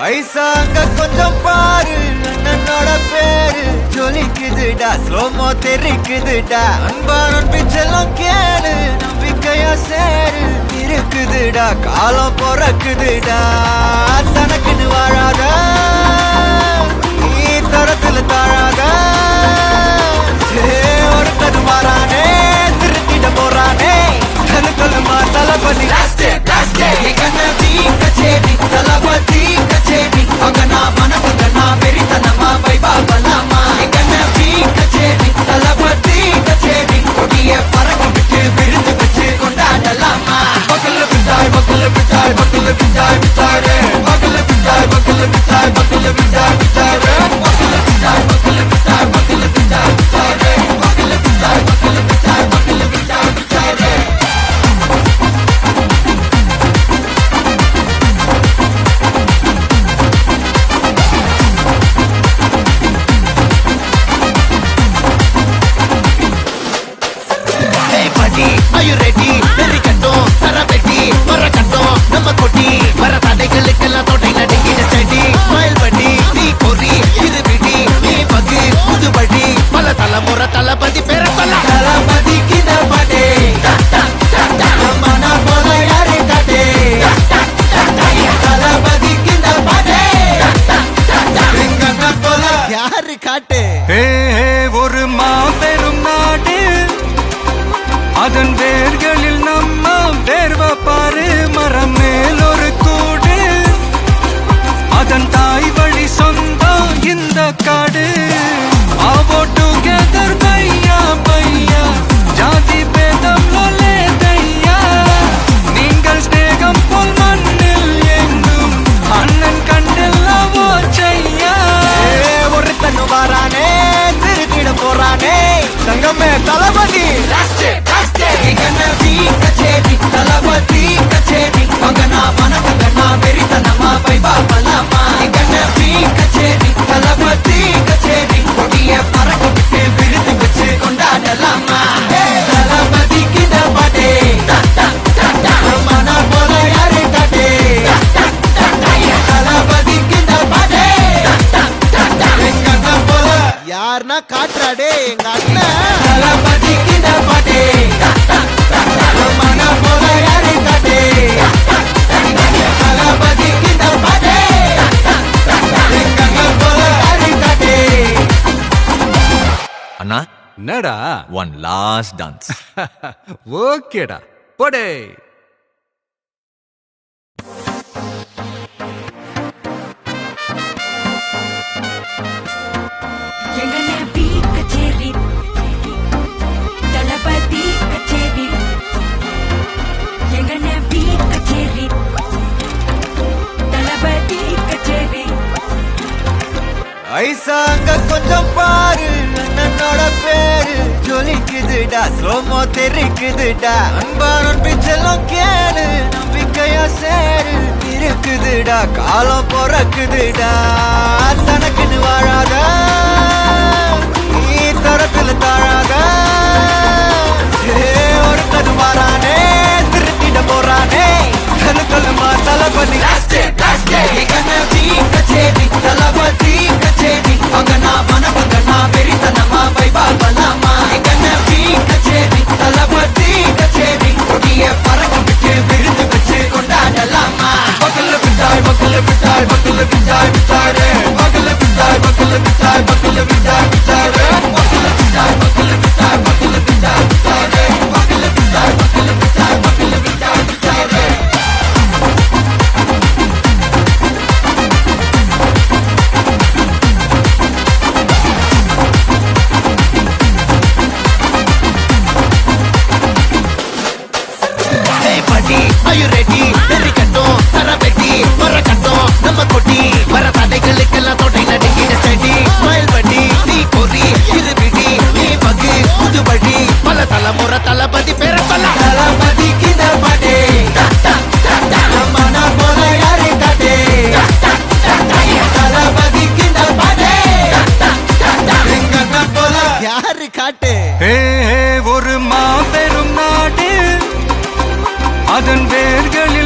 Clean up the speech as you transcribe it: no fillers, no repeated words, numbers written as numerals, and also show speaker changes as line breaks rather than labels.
ஐசாங்க கொஞ்சம் பாரு அண்ணனோட பேரு ஜொலிக்குதுடா ஸ்லோமோ தெரிக்குதுடா அன்பானன் பிச்செல்லாம் கேளு நம்பிக்கையா சேரு இருக்குதுடா காலம் பொறக்குதுடா தனக்குன்னு வாழாத நீ தரத்துல தாழாத ஒருத்தது மாறானே திருத்திட போறானே கலுக்கலுமா தளபதி தளபதி கச்சேரி அகனா மனசுகனா வெறித்தனமா வைபாபலாமா கச்சேரி தளபதி கச்சேரி கொடிய பறக்க விட்டு விழுந்து வச்சு கொண்டாடலாமா பக்கல விட்டாய் பக்கல விட்டாய் பக்கல விட்டாய் விட்டாரே பக்கல விட்டாய் பக்கல விட்டாய் பக்கல விட்டாய் விட்டாரே பக்கல விட்டாய் பக்கல விட்டாய் பக்கல விட்டாய் விட்டாரே பக்கல விட்டாய் பக்கல விட்டாய் பக்கல விட்டாய் விட்டாரே Are you ready? Very கட்டும் சரபெட்டி வர கட்டும் நம்ம கொட்டி வர தடைகளுக்கெல்லாம் தொட்டை நடுங்கிட செடி ஸ்மைல் பண்ணி நீ பொறி இது விடி நீ பகு புதுபடி பல தலைமுறை தளபதி பேர சொல்ல தளபதி கித பாட்டே மனா போல யாரு காட்டே தளபதி கித பாட்டே எங்க போல யாரு காட்டே
ஒரு மாபெரும் நாடு அதன் வேர்களில் நம்ம வேர்வ பாரு மரம் மேல் ஒரு கூடு அதன் தாய் வழி சொந்தம் இந்த காடு ஆவோ டுகெதர் பையா பையா ஜாதி பேதம் லோலே தையா நீங்கள் ஸ்நேகம் போல் மண்ணில் எங்கும் அண்ணன் கண்டெல்லாவோ செய்யா
ஒருத்தனு வாரானே திருத்திட போறானே தங்கமே தளபதி கச்சேரி தளபதி கச்சேரி மகனா மனசகனா வெறித்தனமா வைபாபலாமா கச்சேரி தளபதி கச்சேரி கொடிய பறக்க விட்டு விழுந்து வச்சு கொண்டாடலாமா தளபதி கித பாட்டே மனா போல யாரு காட்டே தளபதி கித பாட்டே எங்க போல யாருன்னா காட்டுறாடே எங்க அண்ணன் தளபதி கித பாட்டே மனா போல யாரு காட்டே தளபதி கித பாட்டே எங்க போல யாரு காட்டே
அண்ணா
என்னடா
ஒன் லாஸ்ட் டான்ஸ்
ஓகேடா போடே
கச்சேரி தளபதி கச்சேரி எங்கன கச்சேரி தளபதி கச்சேரி
ஐசாங்க கொஞ்சம் பாரு அண்ணனோட பேரு ஜொலிக்குதுடா ஸ்லோமோ தெரிக்குதுடா அன்பானன் பிச்செல்லாம் கேளு நம்பிக்கையா சேரு இருக்குதுடா காலம் பொறக்குதுடா தனக்குன்னு வாழாத நீ தரத்துல தாழாத ஒருத்தது மாறானே திருத்திட போறானே கலுக்கலுமா தளபதி கச்சேரி தளபதி கச்சேரி அகனா மனசகனா வெறித்தனமா வைபாபலாமா கச்சேரி தளபதி கச்சேரி கொடிய பறக்க விட்டு விழுந்து வச்சு கொண்டாடலாமா பக்கல விட்டாய் பக்கல விட்டாய் பக்கல விட்டாய் விட்டாரே பக்கல விட்டாய் பக்கல விட்டாய் பக்கல விட்டாய் விட்டாரே பக்கல விட்டாய் பக்கல விட்டாய் பக்கல விட்டாய் விட்டாரே பக்கல விட்டாய் பக்கல விட்டாய் பக்கல விட்டாய் விட்டாரே Are you ready? Very கட்டும் சரபெட்டி வர கட்டும் நம்ம கொட்டி வர தடைகளுக்கெல்லாம் தொட்டை நடுங்கிட செடி ஸ்மைல் பண்ணி நீ பொறி இது விடி நீ பகு புதுபடி பல தலைமுறை தளபதி பேர சொல்ல தளபதி கித பாட்டே மனா போல யாரு காட்டே தளபதி கித பாட்டே எங்க போல யாரு காட்டே
ஒரு மாபெரும் நாடு அதன் வேர்கள்